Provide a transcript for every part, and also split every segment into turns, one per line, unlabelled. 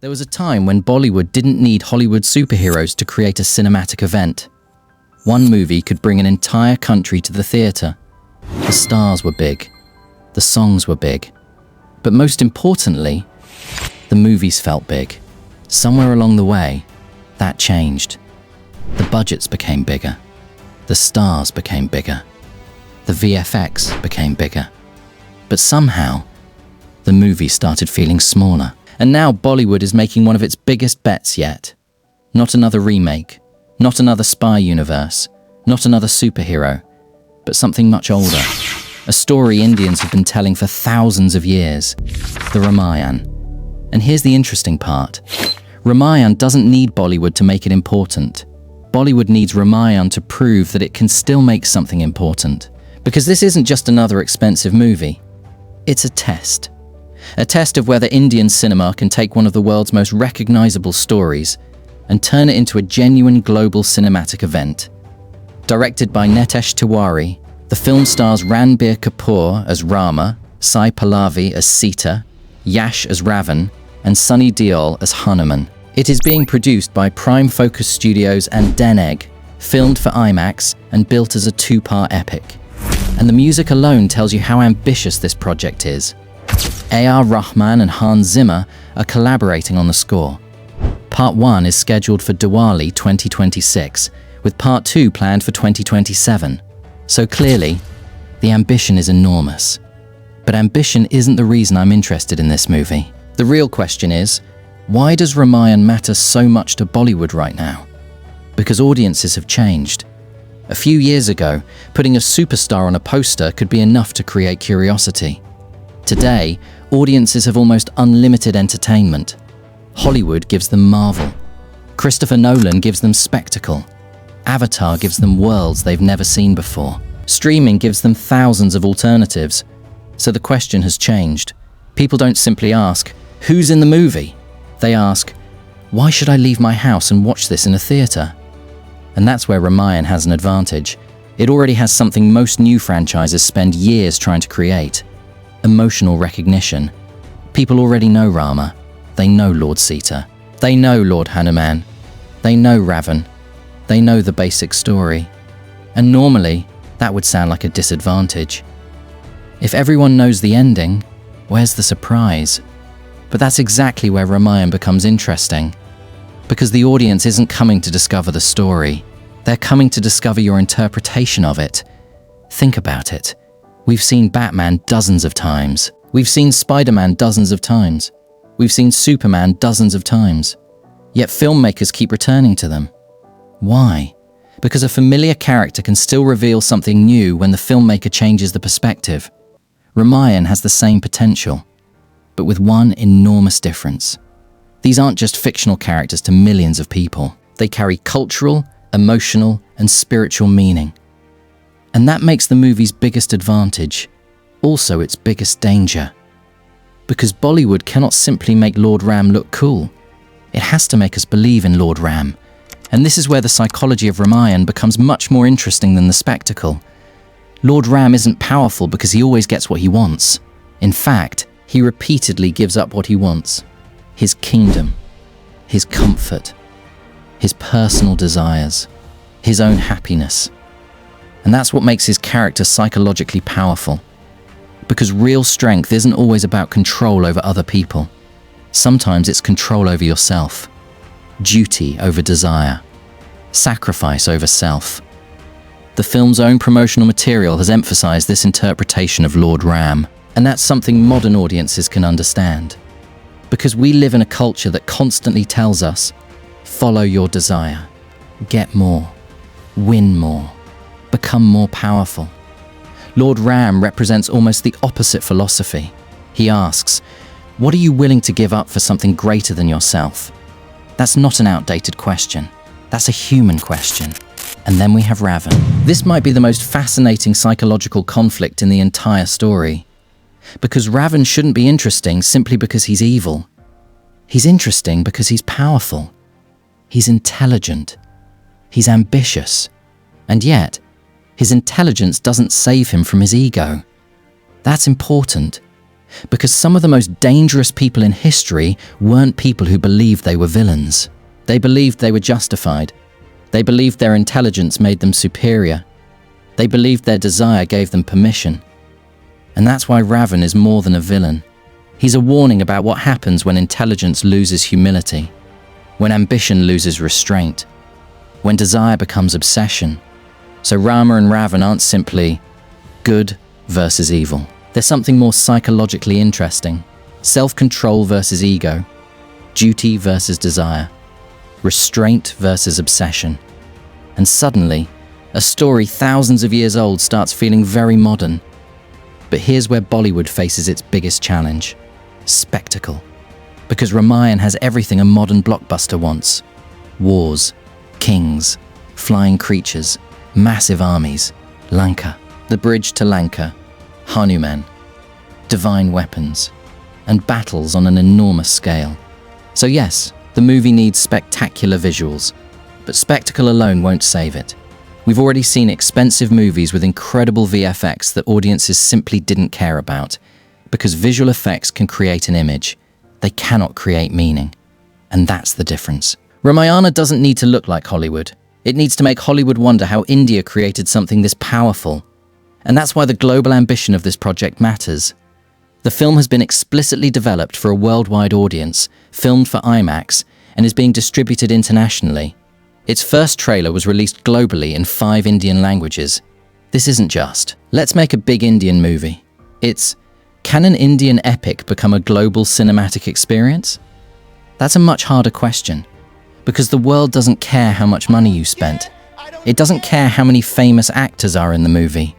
There was a time when Bollywood didn't need Hollywood superheroes to create a cinematic event. One movie could bring an entire country to the theatre. The stars were big. The songs were big. But most importantly, the movies felt big. Somewhere along the way, that changed. The budgets became bigger. The stars became bigger. The VFX became bigger. But somehow, the movies started feeling smaller. And now Bollywood is making one of its biggest bets yet. Not another remake, not another spy universe, not another superhero, but something much older. A story Indians have been telling for thousands of years, the Ramayan. And here's the interesting part. Ramayan doesn't need Bollywood to make it important. Bollywood needs Ramayan to prove that it can still make something important. Because this isn't just another expensive movie. It's a test. A test of whether Indian cinema can take one of the world's most recognizable stories and turn it into a genuine global cinematic event. Directed by Nitesh Tiwari, the film stars Ranbir Kapoor as Rama, Sai Pallavi as Sita, Yash as Ravan, and Sunny Deol as Hanuman. It is being produced by Prime Focus Studios and Deneg, filmed for IMAX and built as a two-part epic. And the music alone tells you how ambitious this project is. A.R. Rahman and Hans Zimmer are collaborating on the score. Part 1 is scheduled for Diwali 2026, with Part 2 planned for 2027. So clearly, the ambition is enormous. But ambition isn't the reason I'm interested in this movie. The real question is, why does Ramayan matter so much to Bollywood right now? Because audiences have changed. A few years ago, putting a superstar on a poster could be enough to create curiosity. Today, audiences have almost unlimited entertainment. Hollywood gives them Marvel. Christopher Nolan gives them spectacle. Avatar gives them worlds they've never seen before. Streaming gives them thousands of alternatives. So the question has changed. People don't simply ask, who's in the movie? They ask, why should I leave my house and watch this in a theatre? And that's where Ramayan has an advantage. It already has something most new franchises spend years trying to create. Emotional recognition. People already know Rama. They know Lord Sita. They know Lord Hanuman. They know Ravan. They know the basic story. And normally, that would sound like a disadvantage. If everyone knows the ending, where's the surprise? But that's exactly where Ramayan becomes interesting. Because the audience isn't coming to discover the story. They're coming to discover your interpretation of it. Think about it. We've seen Batman dozens of times. We've seen Spider-Man dozens of times. We've seen Superman dozens of times. Yet filmmakers keep returning to them. Why? Because a familiar character can still reveal something new when the filmmaker changes the perspective. Ramayan has the same potential, but with one enormous difference. These aren't just fictional characters to millions of people. They carry cultural, emotional, and spiritual meaning. And that makes the movie's biggest advantage, also its biggest danger. Because Bollywood cannot simply make Lord Ram look cool. It has to make us believe in Lord Ram. And this is where the psychology of Ramayan becomes much more interesting than the spectacle. Lord Ram isn't powerful because he always gets what he wants. In fact, he repeatedly gives up what he wants. His kingdom, his comfort, his personal desires, his own happiness. And that's what makes his character psychologically powerful. Because real strength isn't always about control over other people. Sometimes it's control over yourself. Duty over desire. Sacrifice over self. The film's own promotional material has emphasized this interpretation of Lord Ram. And that's something modern audiences can understand. Because we live in a culture that constantly tells us, follow your desire, get more, win more, become more powerful. Lord Ram represents almost the opposite philosophy. He asks, what are you willing to give up for something greater than yourself? That's not an outdated question. That's a human question. And then we have Ravan. This might be the most fascinating psychological conflict in the entire story. Because Ravan shouldn't be interesting simply because he's evil. He's interesting because he's powerful. He's intelligent. He's ambitious. And yet, his intelligence doesn't save him from his ego. That's important. Because some of the most dangerous people in history weren't people who believed they were villains. They believed they were justified. They believed their intelligence made them superior. They believed their desire gave them permission. And that's why Ravan is more than a villain. He's a warning about what happens when intelligence loses humility, when ambition loses restraint, when desire becomes obsession. So Rama and Ravan aren't simply good versus evil. There's something more psychologically interesting. Self-control versus ego, duty versus desire, restraint versus obsession. And suddenly, a story thousands of years old starts feeling very modern. But here's where Bollywood faces its biggest challenge: spectacle. Because Ramayan has everything a modern blockbuster wants: wars, kings, flying creatures, massive armies, Lanka, the bridge to Lanka, Hanuman, divine weapons, and battles on an enormous scale. So yes, the movie needs spectacular visuals, but spectacle alone won't save it. We've already seen expensive movies with incredible VFX that audiences simply didn't care about, because visual effects can create an image. They cannot create meaning. And that's the difference. Ramayana doesn't need to look like Hollywood. It needs to make Hollywood wonder how India created something this powerful. And that's why the global ambition of this project matters. The film has been explicitly developed for a worldwide audience, filmed for IMAX, and is being distributed internationally. Its first trailer was released globally in 5 Indian languages. This isn't just, let's make a big Indian movie. It's, can an Indian epic become a global cinematic experience? That's a much harder question, because the world doesn't care how much money you spent. It doesn't care how many famous actors are in the movie,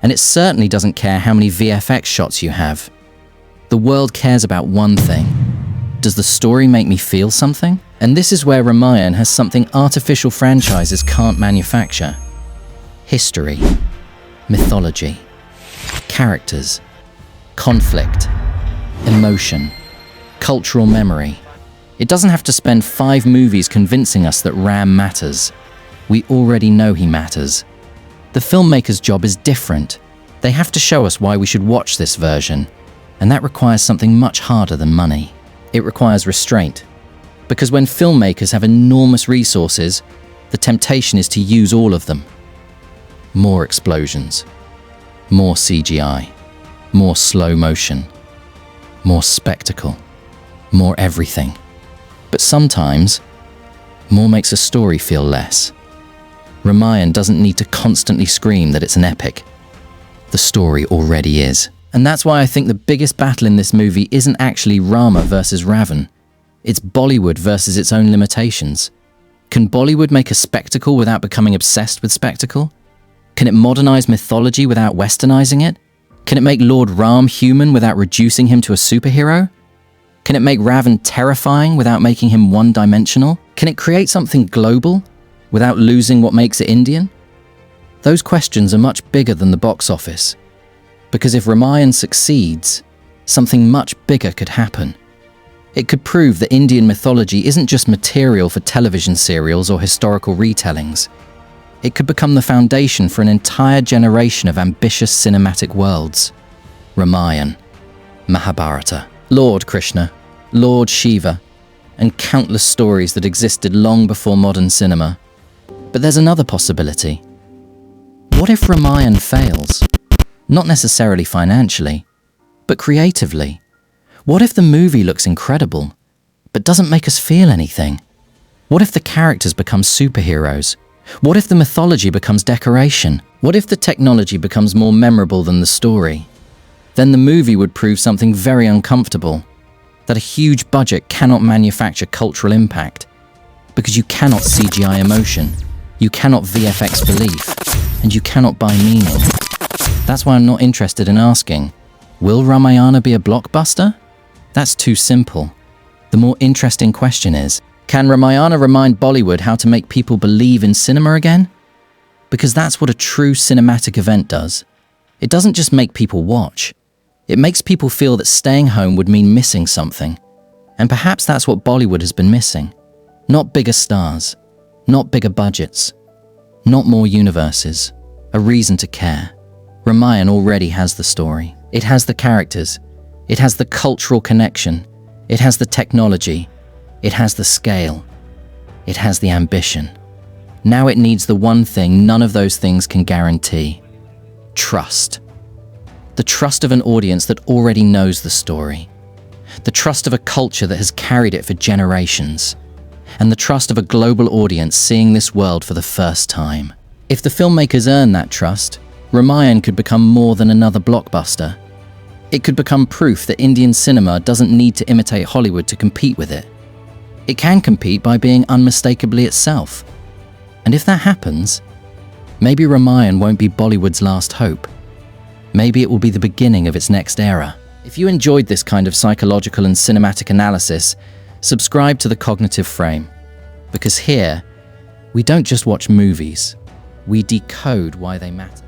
and it certainly doesn't care how many VFX shots you have. The world cares about one thing. Does the story make me feel something? And this is where Ramayan has something artificial franchises can't manufacture: history, mythology, characters, conflict, emotion, cultural memory. It doesn't have to spend 5 movies convincing us that Ram matters. We already know he matters. The filmmaker's job is different. They have to show us why we should watch this version, and that requires something much harder than money. It requires restraint. Because when filmmakers have enormous resources, the temptation is to use all of them. More explosions, more CGI, more slow motion, more spectacle, more everything. But sometimes, more makes a story feel less. Ramayan doesn't need to constantly scream that it's an epic. The story already is. And that's why I think the biggest battle in this movie isn't actually Rama versus Ravan. It's Bollywood versus its own limitations. Can Bollywood make a spectacle without becoming obsessed with spectacle? Can it modernize mythology without westernizing it? Can it make Lord Ram human without reducing him to a superhero? Can it make Ravan terrifying without making him one-dimensional? Can it create something global without losing what makes it Indian? Those questions are much bigger than the box office. Because if Ramayan succeeds, something much bigger could happen. It could prove that Indian mythology isn't just material for television serials or historical retellings. It could become the foundation for an entire generation of ambitious cinematic worlds. Ramayan, Mahabharata, Lord Krishna, Lord Shiva, and countless stories that existed long before modern cinema. But there's another possibility. What if Ramayan fails? Not necessarily financially, but creatively. What if the movie looks incredible, but doesn't make us feel anything? What if the characters become superheroes? What if the mythology becomes decoration? What if the technology becomes more memorable than the story? Then the movie would prove something very uncomfortable, that a huge budget cannot manufacture cultural impact, because you cannot CGI emotion, you cannot VFX belief, and you cannot buy meaning. That's why I'm not interested in asking, will Ramayana be a blockbuster? That's too simple. The more interesting question is, can Ramayana remind Bollywood how to make people believe in cinema again? Because that's what a true cinematic event does. It doesn't just make people watch. It makes people feel that staying home would mean missing something. And perhaps that's what Bollywood has been missing. Not bigger stars, not bigger budgets, not more universes, a reason to care. Ramayan already has the story. It has the characters. It has the cultural connection. It has the technology. It has the scale. It has the ambition. Now it needs the one thing none of those things can guarantee: trust. The trust of an audience that already knows the story. The trust of a culture that has carried it for generations. And the trust of a global audience seeing this world for the first time. If the filmmakers earn that trust, Ramayan could become more than another blockbuster. It could become proof that Indian cinema doesn't need to imitate Hollywood to compete with it. It can compete by being unmistakably itself. And if that happens, maybe Ramayan won't be Bollywood's last hope. Maybe it will be the beginning of its next era. If you enjoyed this kind of psychological and cinematic analysis, subscribe to The Cognitive Frame. Because here, we don't just watch movies, we decode why they matter.